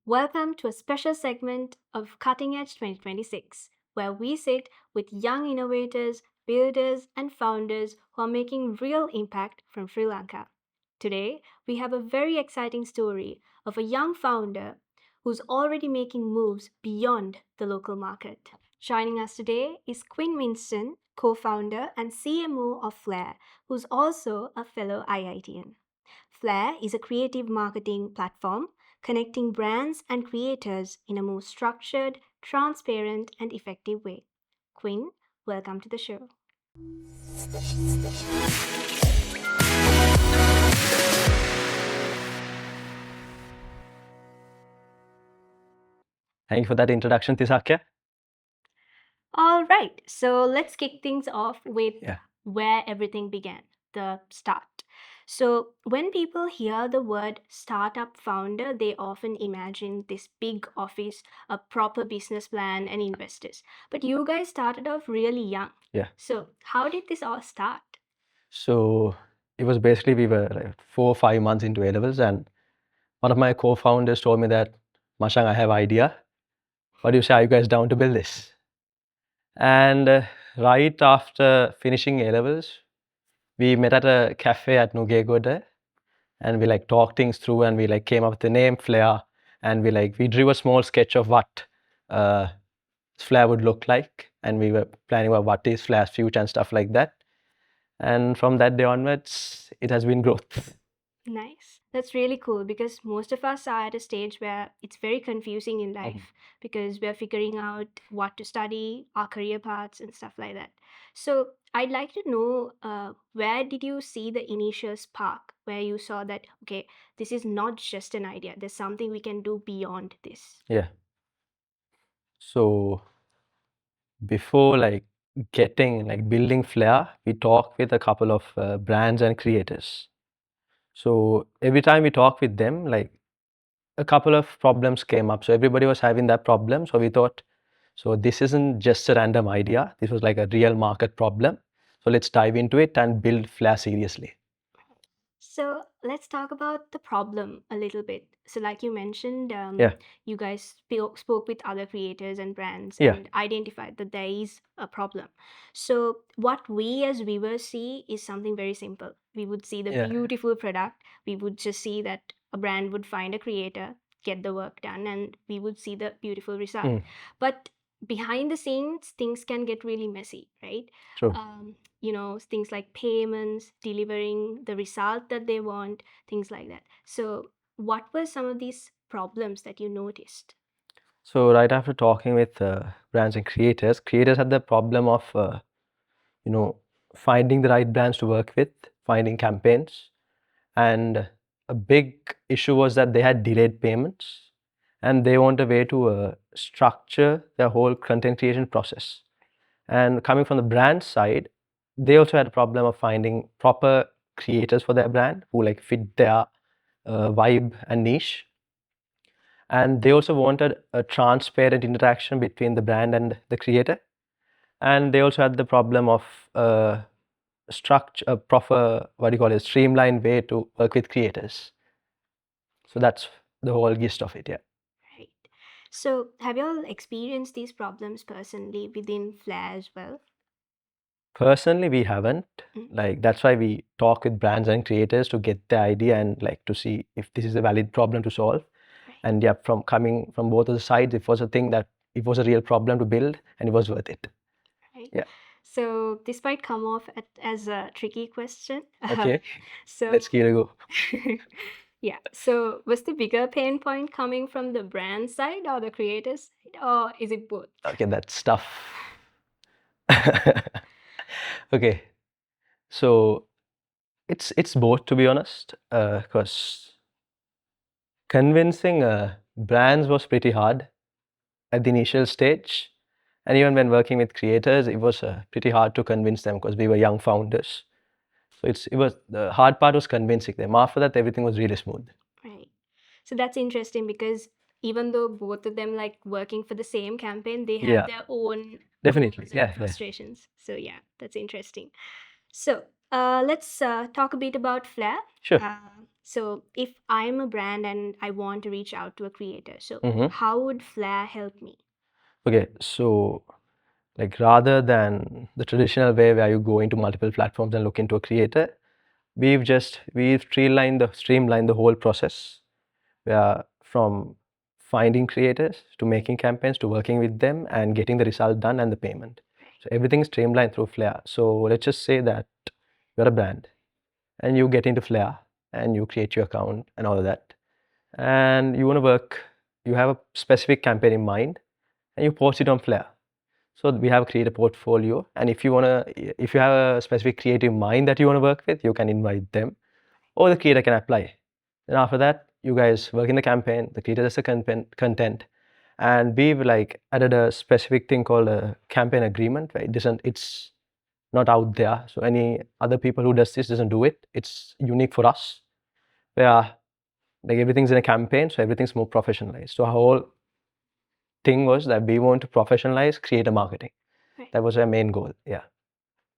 Welcome to a special segment of Cutting Edge 2026, where we sit with young innovators, builders, and founders who are making real impact from Sri Lanka. Today, we have a very exciting story of a young founder who's already making moves beyond the local market. Joining us today is Quinn Winston, co founder and CMO of Flaire, who's also a fellow IITian. Flair is a creative marketing platform connecting brands and creators in a more structured, transparent, and effective way. Quinn, welcome to the show. Thank you for that introduction, Tisakya. All right, so let's kick things off with Yeah. where everything began, the start. So, when people hear the word startup founder, they often imagine this big office, a proper business plan, and investors. But you guys started off really young. Yeah. So, how did this all start? So it was basically we were like 4 or 5 months into A-levels, and one of my co-founders told me that, Mashang, I have idea. What do you say? Are you guys down to build this? And right after finishing A-levels, we met at a cafe at Nugegoda, and we like talked things through, and we like came up with the name Flair, and we drew a small sketch of what Flair would look like, and we were planning about what is Flair's future and stuff like that. And from that day onwards, it has been growth. Nice. That's really cool because most of us are at a stage where it's very confusing in life because we're figuring out what to study, our career paths, and stuff like that. So, I'd like to know where did you see the initial spark where you saw that, okay, this is not just an idea, there's something we can do beyond this? Yeah. So before building Flair, we talked with a couple of brands and creators. So every time we talked with them, like a couple of problems came up. So everybody was having that problem. So we thought, so this isn't just a random idea. This was like a real market problem. So let's dive into it and build Flair seriously. So let's talk about the problem a little bit. So, like you mentioned, Yeah. you guys spoke with other creators and brands Yeah. and identified that there is a problem. So, what we as viewers see is something very simple. We would see the Yeah. beautiful product, we would just see that a brand would find a creator, get the work done, and we would see the beautiful result. But behind the scenes, things can get really messy, right? True. Things like payments, delivering the result that they want, things like that. So, what were some of these problems that you noticed? So right after talking with brands and creators had the problem of finding the right brands to work with, finding campaigns, and a big issue was that they had delayed payments, and they want a way to structure their whole content creation process. And coming from the brand side, they also had a problem of finding proper creators for their brand who like fit their vibe and niche. And they also wanted a transparent interaction between the brand and the creator. And they also had the problem of structure, a proper, what do you call it, streamlined way to work with creators. So that's the whole gist of it, yeah. Right. So, have you all experienced these problems personally within Flair as well? Personally, we haven't. Like that's why we talk with brands and creators to get the idea and like to see if this is a valid problem to solve. Right. And yeah, from coming from both of the sides, it was a thing that it was a real problem to build and it was worth it. Right. Yeah. So, this might come off as a tricky question. Okay. So, Let's give it a go. yeah. So, was the bigger pain point coming from the brand side or the creator side, or is it both? Okay, that's tough. Okay. So it's both, to be honest, because convincing brands was pretty hard at the initial stage, and even when working with creators, it was pretty hard to convince them because we were young founders. So it was the hard part was convincing them. After that, everything was really smooth. Right. So that's interesting because even though both of them like working for the same campaign, they have Yeah. their own Definitely. goals and Yeah, yeah. frustrations. So that's interesting. So let's talk a bit about Flair. Sure. So if I'm a brand and I want to reach out to a creator, so Mhm. how would Flair help me? Okay, so like rather than the traditional way where you go into multiple platforms and look into a creator, we've streamlined the whole process where from finding creators to making campaigns to working with them and getting the result done and the payment. So everything is streamlined through Flair. So let's just say that you're a brand and you get into Flair and you create your account and all of that. And you want to work, you have a specific campaign in mind and you post it on Flair. So we have created a portfolio, and if you have a specific creative mind that you want to work with, you can invite them, or the creator can apply. Then after that, you guys work in the campaign. The creator does the content, and we've like added a specific thing called a campaign agreement. Right? It's not out there, so any other people who does this doesn't do it. It's unique for us. Where like everything's in a campaign, so everything's more professionalized. So our whole thing was that we want to professionalize creator marketing. Right. That was our main goal. Yeah.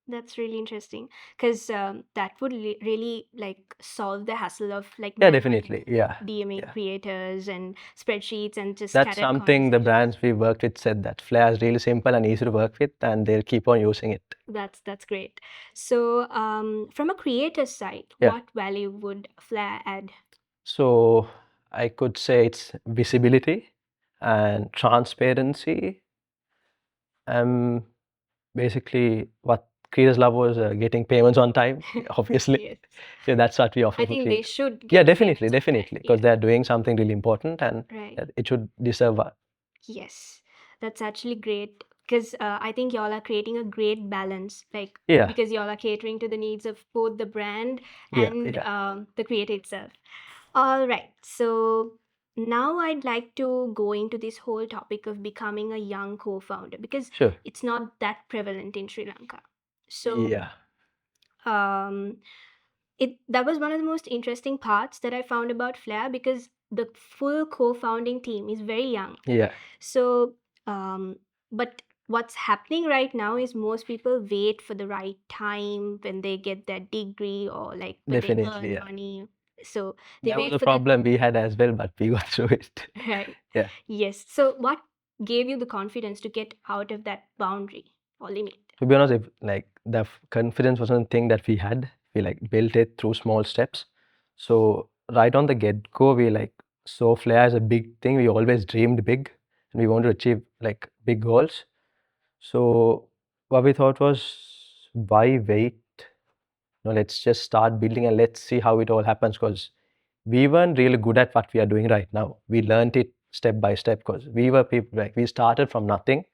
That's really interesting because that would really like solve the hassle of like Yeah, manually definitely. Yeah. DMing Yeah. creators and spreadsheets and just That's scattered something the conversations. brands we worked with said that Flair is really simple and easy to work with, and they'll keep on using it. That's great. So from a creator side, Yeah. what value would Flair add? So I could say it's visibility and transparency. Basically what creators love was getting payments on time, obviously. Yes. So that's what we offer I for think they creators. should Yeah, get the definitely, payments on time. definitely, because Yeah. they're doing something really important and Right. it should deserve. Yes, that's actually great because I think y'all are creating a great balance, like Yeah, because y'all are catering to the needs of both the brand yeah, and yeah. the creator itself. All right, so now I'd like to go into this whole topic of becoming a young co-founder because Sure. it's not that prevalent in Sri Lanka. So Yeah, um, that was one of the most interesting parts that I found about Flair because the full co-founding team is very young. yeah, So, but what's happening right now is most people wait for the right time when they get their degree or like when they definitely. earn Yeah. money. So they That was wait a for that. problem we had as well, but we got through it. Right. Yeah. Yes. So what gave you the confidence to get out of that boundary or limit? To be honest, if like the confidence wasn't a thing that we had, we like built it through small steps. So right on the get-go, we like saw Flair as a big thing. We always dreamed big and we want to achieve like big goals. So what we thought was, why wait? No, let's just start building and let's see how it all happens because we weren't really good at what we are doing right now. We learned it step by step because we were people like we started from nothing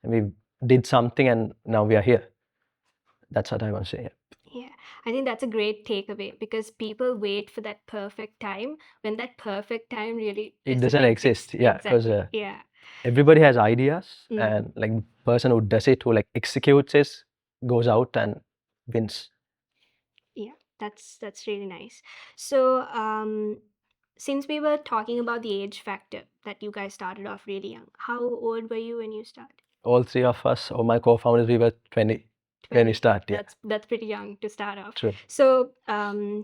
and we did something and now we are here. That's what I want to say. Yeah, I think that's a great takeaway because people wait for that perfect time when that perfect time really It doesn't doesn't exist. Yeah, because Exactly. Yeah. everybody has ideas Mm. and like the person who does it, who like executes it, goes out and wins. Yeah, that's really nice. So, since we were talking about the age factor that you guys started off really young, how old were you when you started? All three of us, or my co-founders, we were 20 when we 20. start. Yeah, That's pretty young to start off. true. So,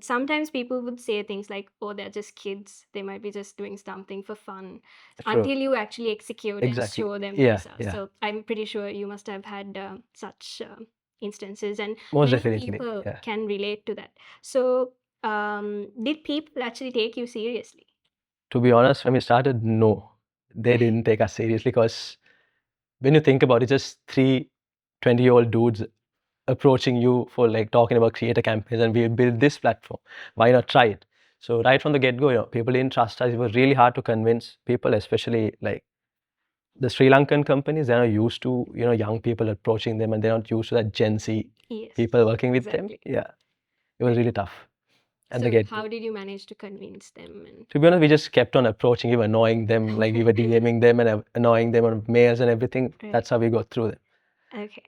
sometimes people would say things like, "Oh, they're just kids. They might be just doing something for fun," True. until you actually execute and Exactly. show them the Yeah, results. yeah. So, I'm pretty sure you must have had such instances, and Most many definitely. people Yeah. can relate to that. So, did people actually take you seriously? To be honest, when we started, no, they didn't take us seriously because when you think about it, just three 20-year-old dudes approaching you for like talking about creator campaigns and we build this platform. Why not try it? So right from the get-go, people didn't trust us. It was really hard to convince people, especially like the Sri Lankan companies. They're not used to young people approaching them, and they're not used to that Gen Z Yes, people working with them. exactly. Yeah, it was really tough. And So, the get-go. how did you manage to convince them? And To be honest, we just kept on approaching, we were annoying them, like we were DMing them and annoying them on mails and everything. Right. That's how we got through them. Okay.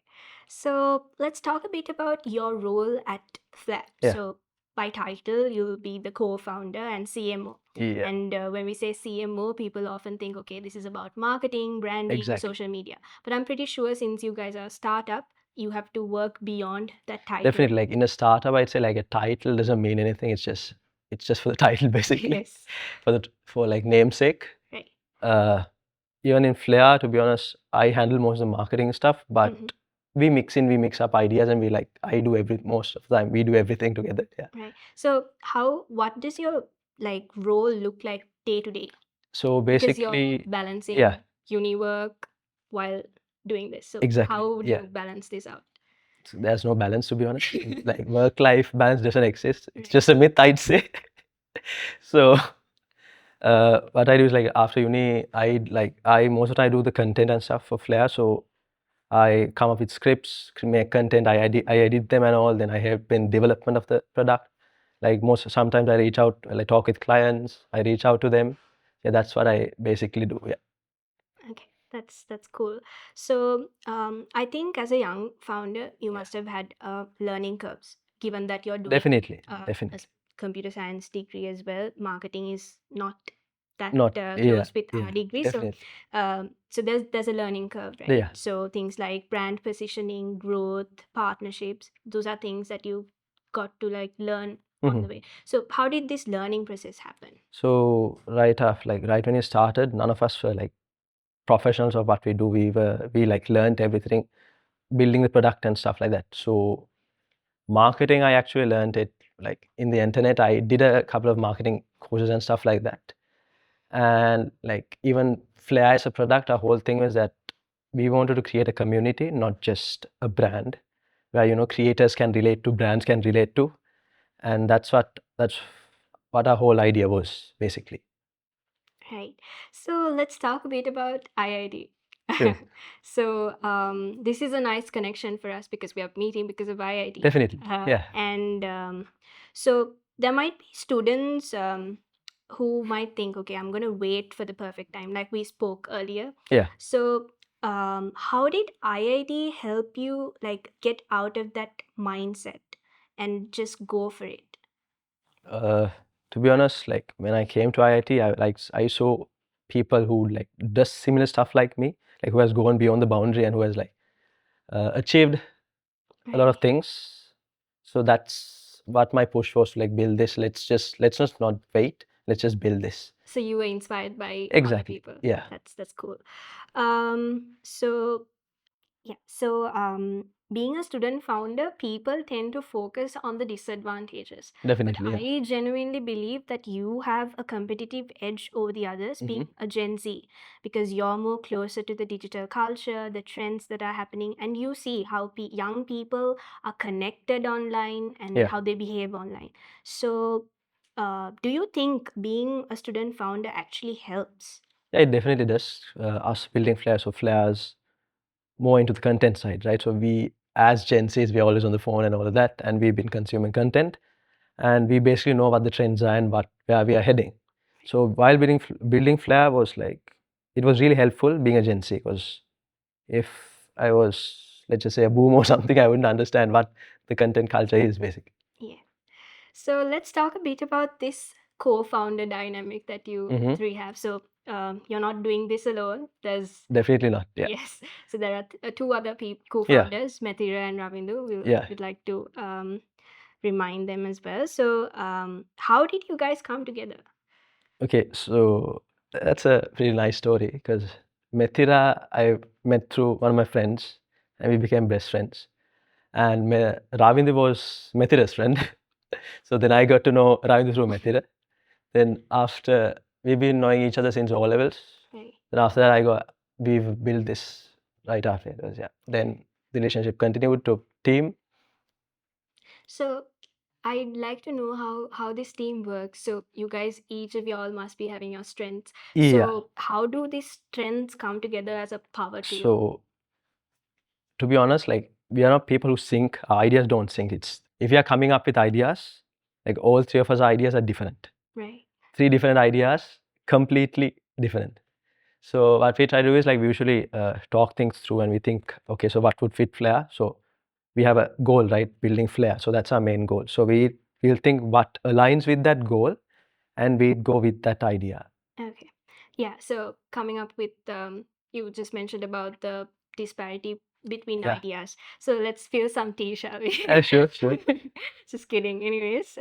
So let's talk a bit about your role at Flair. Yeah. So by title, you'll be the co-founder and CMO. Yeah. And when we say CMO, people often think, okay, this is about marketing, branding, Exactly. social media. But I'm pretty sure since you guys are a startup, you have to work beyond that title. Definitely, like in a startup, I'd say like a title doesn't mean anything. It's just it's just for the title basically, Yes. for like namesake. Right. Even in Flair, to be honest, I handle most of the marketing stuff, but we mix up ideas, and I do most of the time we do everything together. Yeah. Right. So what does your like role look like day to day? So Because you're basically, balancing yeah, uni work while doing this. So exactly. how do Yeah. you balance this out? So there's no balance, to be honest. Like work-life balance doesn't exist. It's Right. just a myth, I'd say. So what I do is like after uni, I most of the time I do the content and stuff for Flair. So I come up with scripts, make content, I edit them and all. Then I help in development of the product. Like sometimes I reach out, I talk with clients, I reach out to them. Yeah, that's what I basically do. Yeah, Okay, that's cool. So I think as a young founder, you must have had learning curves, given that you're doing definitely, a definitely. computer science degree as well. Marketing is not that Not, yeah, close with our yeah, degree, so definitely. so there's a learning curve, right? Yeah. So things like brand positioning, growth, partnerships, those are things that you got to like learn on the way. So how did this learning process happen? So right when you started, none of us were like professionals of what we do. We like learned everything, building the product and stuff like that. So marketing, I actually learned it like in the internet. I did a couple of marketing courses and stuff like that. And like even Flair as a product, our whole thing was that we wanted to create a community, not just a brand, where creators can relate to, brands can relate to, and that's what our whole idea was basically. Right. So let's talk a bit about IIT. Sure. So this is a nice connection for us because we are meeting because of IIT. Definitely. Yeah. And so there might be students who might think, okay, I'm going to wait for the perfect time, like we spoke earlier. Yeah. So how did IIT help you like get out of that mindset and just go for it? To be honest, like when I came to IIT, I saw people who like does similar stuff like me, like who has gone beyond the boundary and who has like achieved a lot of things. So that's what my push was to like build this. Let's just not wait. Let's just build this. So you were inspired by other Exactly. people. Yeah. That's cool. So yeah, so being a student founder, people tend to focus on the disadvantages. But Definitely. Yeah. I genuinely believe that you have a competitive edge over the others, being a Gen Z, because you're more closer to the digital culture, the trends that are happening, and you see how young people are connected online and Yeah. how they behave online. So, do you think being a student founder actually helps? Yeah, it definitely does. Us building Flair, so Flair's more into the content side, right? So we, as Gen Zs, we're always on the phone and all of that, and we've been consuming content, and we basically know what the trends are and where we are heading. So while building Flair was like, it was really helpful being a Gen Z, because if I was, let's just say, a boom or something, I wouldn't understand what the content culture is basically. Yeah. So let's talk a bit about this co-founder dynamic that you three have. So you're not doing this alone. There's Definitely not. Yeah. yes. So there are two other Yeah. co-founders, Mathira and Ravindu. Yeah. We'd like to remind them as well. So how did you guys come together? Okay, so that's a pretty nice story because Methira I met through one of my friends and we became best friends. And Ravindra was Methira's friend. So then I got to know Ravindra through Methira. Then after, we've been knowing each other since O levels. Right. Then after that, we've built this right after it was, yeah. Then the relationship continued to team. So I'd like to know how this team works. So you guys, each of y'all must be having your strengths. Yeah. So how do these strengths come together as a power to you? So to be honest, like we are not people who sync. Our ideas don't sync. It's if we are coming up with ideas, like all three of us ideas are different. Right. Three different ideas, completely different. So what we try to do is like we usually talk things through and we think, okay, so what would fit Flair? So we have a goal, right? Building Flair. So that's our main goal. So we'll think what aligns with that goal and we go with that idea. Okay. Yeah. So coming up with you just mentioned about the disparity between Yeah. ideas. So let's spill some tea, shall we? Sure, sure. Just kidding. Anyways,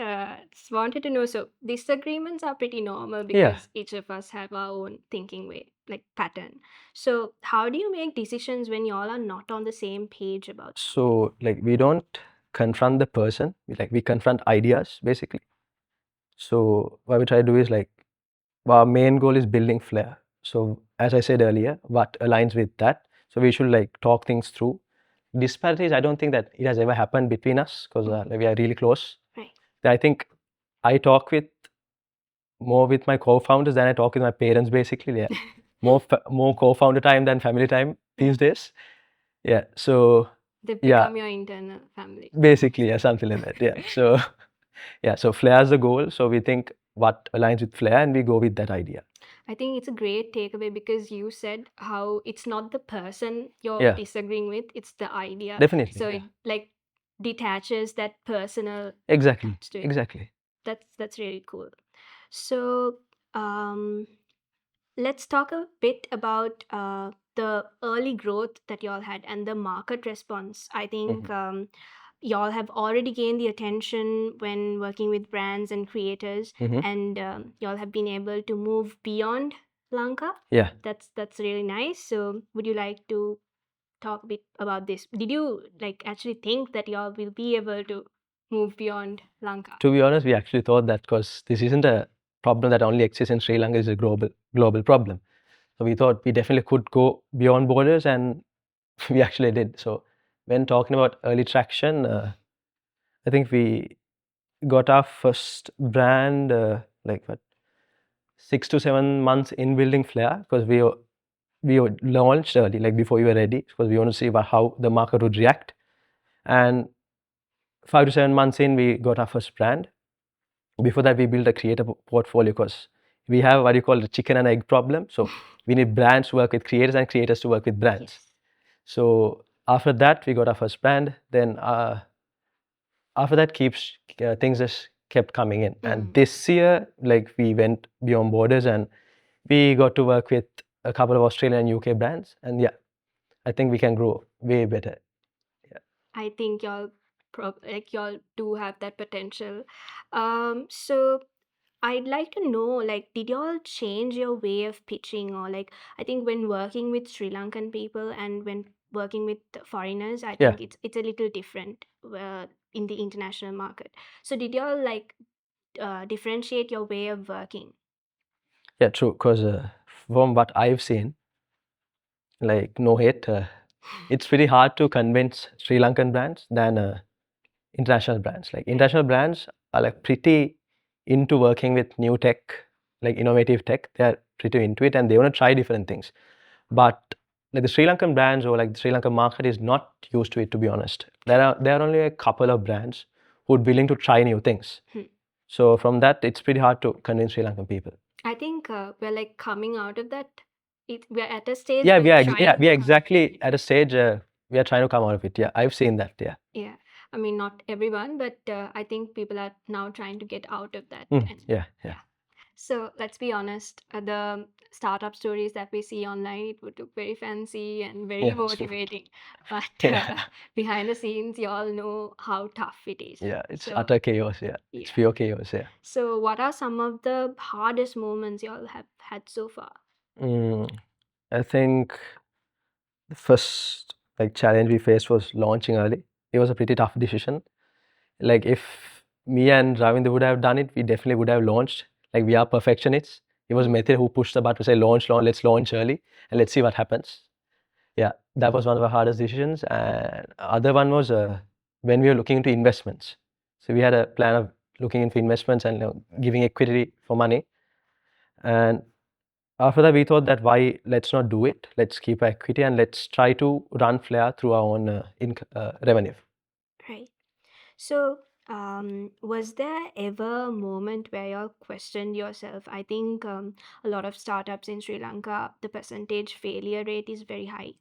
just wanted to know. So disagreements are pretty normal Yeah. because each of us have our own thinking way, like pattern. So how do you make decisions when y'all are not on the same page about something? So like we don't confront the person, we confront ideas basically. So what we try to do is like our main goal is building Flair. So as I said earlier, what aligns with that? So we should like talk things through. Disparities, I don't think that it has ever happened between us because like, we are really close. Right. I think I talk with more with my co-founders than I talk with my parents basically. Yeah. More co-founder time than family time these days. Yeah. So They've yeah, become your internal family. basically, yeah, something like that. Yeah. So yeah, so Flair is the goal. So we think what aligns with Flair and we go with that idea. I think it's a great takeaway because you said how it's not the person you're Yeah. disagreeing with, it's the idea. Definitely. So Yeah. it like detaches that personal Exactly. touch to it. Exactly. That's really cool. So um let's talk a bit about the early growth that y'all had and the market response. I think y'all have already gained the attention when working with brands and creators, and y'all have been able to move beyond Lanka. Yeah. That's really nice. So, would you like to talk a bit about this? Did you like actually think that y'all will be able to move beyond Lanka? To be honest, we actually thought that because this isn't a problem that only exists in Sri Lanka, it's a global problem. So we thought we definitely could go beyond borders, and we actually did. So when talking about early traction, I think we got our first brand like what 6 to 7 months in building Flair because we launched early, like before we were ready, because we want to see about how the market would react. And 5 to 7 months in, we got our first brand. Before that, we built a creator portfolio because we have what you call the chicken and egg problem. So we need brands to work with creators and creators to work with brands. Yes. So after that, we got our first brand. Then after that, things just kept coming in. And this year, like we went beyond borders and we got to work with a couple of Australian and UK brands. And yeah, I think we can grow way better. I think y'all y'all do have that potential. So I'd like to know, like, did y'all change your way of pitching, or like, I think when working with Sri Lankan people and when working with foreigners, I Yeah. think it's a little different in the international market. So did y'all like differentiate your way of working? Yeah, true. Because from what I've seen, like no hate, it's pretty hard to convince Sri Lankan brands than international brands. Like international brands are like pretty into working with new tech, like innovative tech. They're pretty into it and they want to try different things. But like the Sri Lankan brands or like the Sri Lankan market is not used to it, to be honest. There are only a couple of brands who are willing to try new things. So from that, it's pretty hard to convince Sri Lankan people. I think we're like coming out of that. We're at a stage. Yeah, where we are. trying Yeah, to we are come out of exactly it. at a stage we are trying to come out of it. Yeah, I've seen that. Yeah. Yeah, I mean, not everyone, but I think people are now trying to get out of that. Yeah. So let's be honest, the startup stories that we see online, it would look very fancy and very Yeah, true. motivating. But Yeah. behind the scenes, you all know how tough it is. Yeah, it's So, utter chaos. Yeah, it's yeah. pure chaos. Yeah. So, what are some of the hardest moments you all have had so far? I think the first like challenge we faced was launching early. It was a pretty tough decision. Like if me and Ravinder would have done it, we definitely would have launched. Like we are perfectionists. It was Mehter who pushed the button to say launch, let's launch early and let's see what happens. Yeah, that was one of the hardest decisions. And other one was when we were looking into investments. So we had a plan of looking into investments and giving equity for money. And after that, we thought that why let's not do it. Let's keep our equity and let's try to run Flair through our own revenue. Right. So, was there ever a moment where you all questioned yourself? I think a lot of startups in Sri Lanka, the percentage failure rate is very high.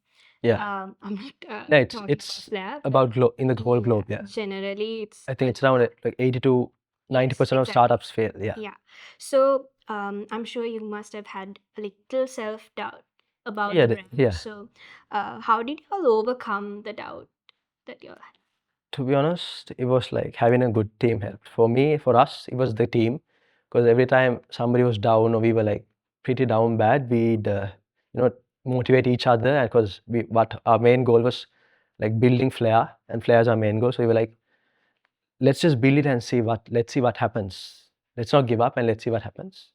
Yeah. I'm not Yeah, talking it's about Flair, about in the whole globe. Yeah. generally it's I think it's around like 80 to 90% of exactly. startups fail. Yeah. Yeah. So I'm sure you must have had a little self doubt. about Yeah, the brand. yeah. So, how did you all overcome the doubt that you all had? To be honest, it was like having a good team helped. For me, for us, it was the team, because every time somebody was down or we were like pretty down bad, we'd you know motivate each other, because what our main goal was like building Flair, and Flair is our main goal. So we were like, let's just build it and let's see what happens. Let's not give up and let's see what happens.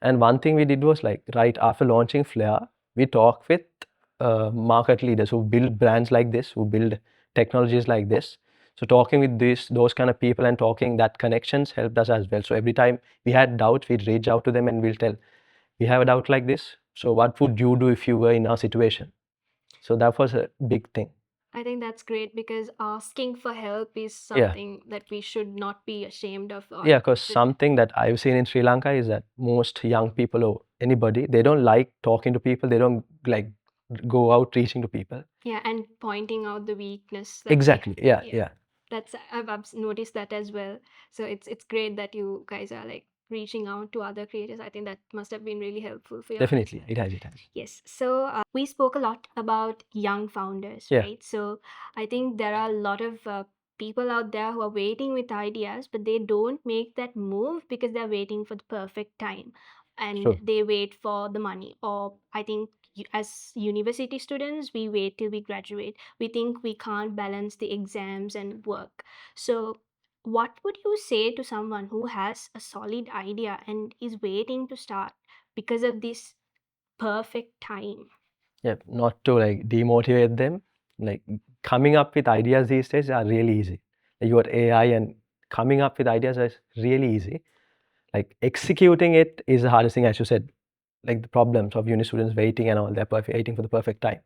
And one thing we did was like right after launching Flair, we talked with market leaders who build brands like this, who build technologies like this. So talking with those kind of people and talking that connections helped us as well. So every time we had doubts, we'd reach out to them and we'll tell, we have a doubt like this. So what would you do if you were in our situation? So that was a big thing. I think that's great because asking for help is Yeah. something that we should not be ashamed of. Or Yeah, because should- something that I've seen in Sri Lanka is that most young people or anybody, they don't like talking to people. They don't like go out reaching to people. yeah, and pointing out the weakness. That Exactly. Yeah, yeah. That's I've noticed that as well. So it's great that you guys are like reaching out to other creators. I think that must have been really helpful for you. Definitely. It has, it has. Yes. So we spoke a lot about young founders, Yeah. right? So I think there are a lot of people out there who are waiting with ideas, but they don't make that move because they're waiting for the perfect time and True. they wait for the money. Or I think as university students, we wait till we graduate. We think we can't balance the exams and work. So what would you say to someone who has a solid idea and is waiting to start because of this perfect time? Yeah. Not to like demotivate them. Like coming up with ideas these days are really easy. Like, you got AI and coming up with ideas is really easy. Like executing it is the hardest thing, as you said. Like the problems of uni students waiting and all, they're waiting for the perfect time.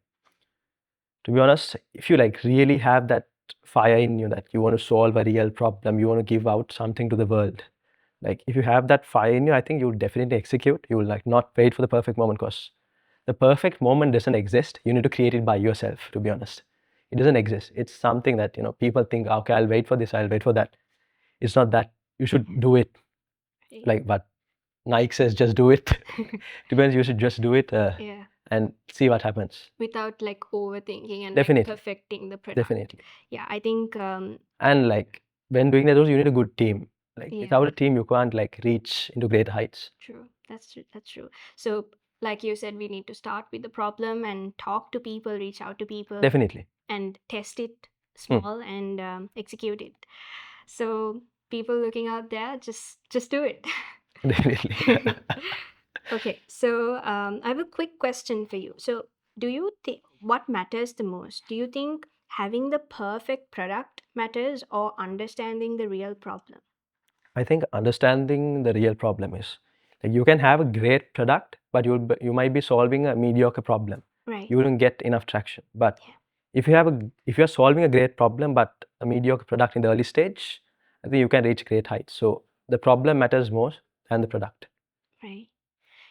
To be honest, if you like really have that fire in you that you want to solve a real problem, you want to give out something to the world, like if you have that fire in you, I think you'll definitely execute. You will like not wait for the perfect moment, because the perfect moment doesn't exist. You need to create it by yourself, to be honest. It doesn't exist. It's something that, people think, okay, I'll wait for this, I'll wait for that. It's not that. You should do it. Like what Nike says, just do it. To be honest, you should just do it Yeah. and see what happens. Without like overthinking and like, Definitely. perfecting the product. Definitely. Yeah, I think And like when doing that, also you need a good team. Like Yeah. without a team, you can't like reach into great heights. True. That's true. That's true. So, like you said, we need to start with the problem and talk to people, reach out to people, Definitely. and test it small and execute it. So, people looking out there, just do it. Definitely. Okay, so I have a quick question for you. So, do you think what matters the most? Do you think having the perfect product matters or understanding the real problem? I think understanding the real problem is like you can have a great product, but you might be solving a mediocre problem. Right. You wouldn't get enough traction. But Yeah. if you're solving a great problem but a mediocre product in the early stage, I think you can reach great heights. So the problem matters more than the product. Right.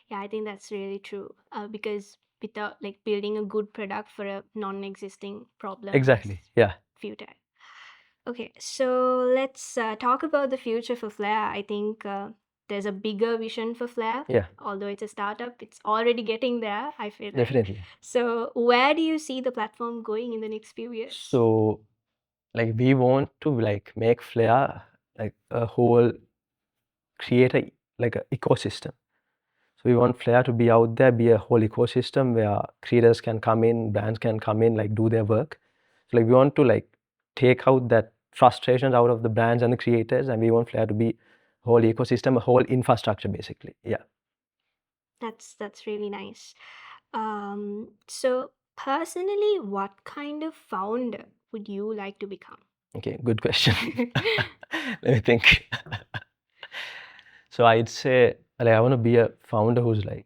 Yeah, I think that's really true. Because without like building a good product for a non-existing problem, Exactly. it's Yeah. futile. Okay, so let's talk about the future for Flair. I think there's a bigger vision for Flair. Yeah. Although it's a startup, it's already getting there, I feel like. Definitely. So where do you see the platform going in the next few years? So like we want to like make Flair like a whole create a like an ecosystem. So we want Flair to be out there, be a whole ecosystem where creators can come in, brands can come in, like do their work. So like we want to like take out that frustrations out of the brands and the creators, and we want Flair to be a whole ecosystem, a whole infrastructure, basically. Yeah. That's really nice. So personally, what kind of founder would you like to become? Okay, good question. Let me think. So I'd say like I want to be a founder who's like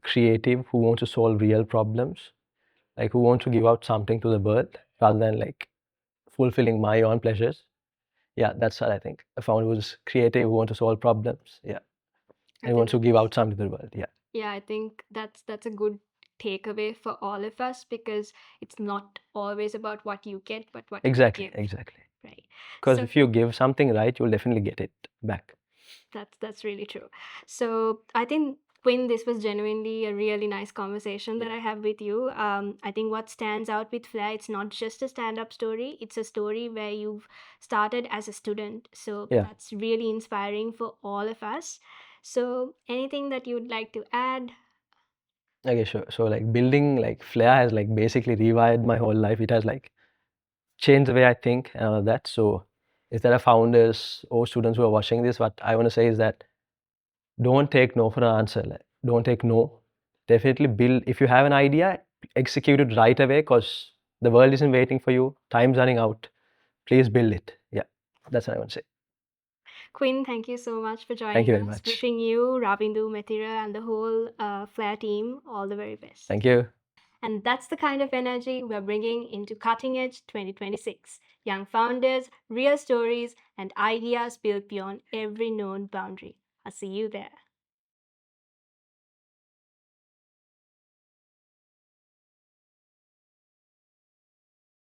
creative, who wants to solve real problems, like who wants to give out something to the world rather than like fulfilling my own pleasures. Yeah, that's what I think. A founder who's creative, who wants to solve problems. Yeah. And wants to give out something to the world. Yeah. Yeah, I think that's a good takeaway for all of us because it's not always about what you get, but what Exactly. you give. Exactly. Right. Because So if you give something right, you'll definitely get it back. that's really true. So I think Quinn, this was genuinely a really nice conversation that I have with you. I think what stands out with Flair, it's not just a stand-up story. It's a story where you've started as a student. So Yeah. that's really inspiring for all of us. So anything that you'd like to add? Okay, sure. So like building like Flair has like basically rewired my whole life. It has like changed the way I think and all of that. So if there are founders or students who are watching this, what I want to say is that don't take no for an answer. Like, don't take no. Definitely build. If you have an idea, execute it right away because the world isn't waiting for you. Time's running out. Please build it. Yeah, that's what I want to say. Quinn, thank you so much for Thank joining you very us. much. Wishing you, Ravindu, Metira, and the whole Flair team all the very best. Thank you. And that's the kind of energy we're bringing into Cutting Edge 2026. Young founders, real stories, and ideas built beyond every known boundary. I'll see you there.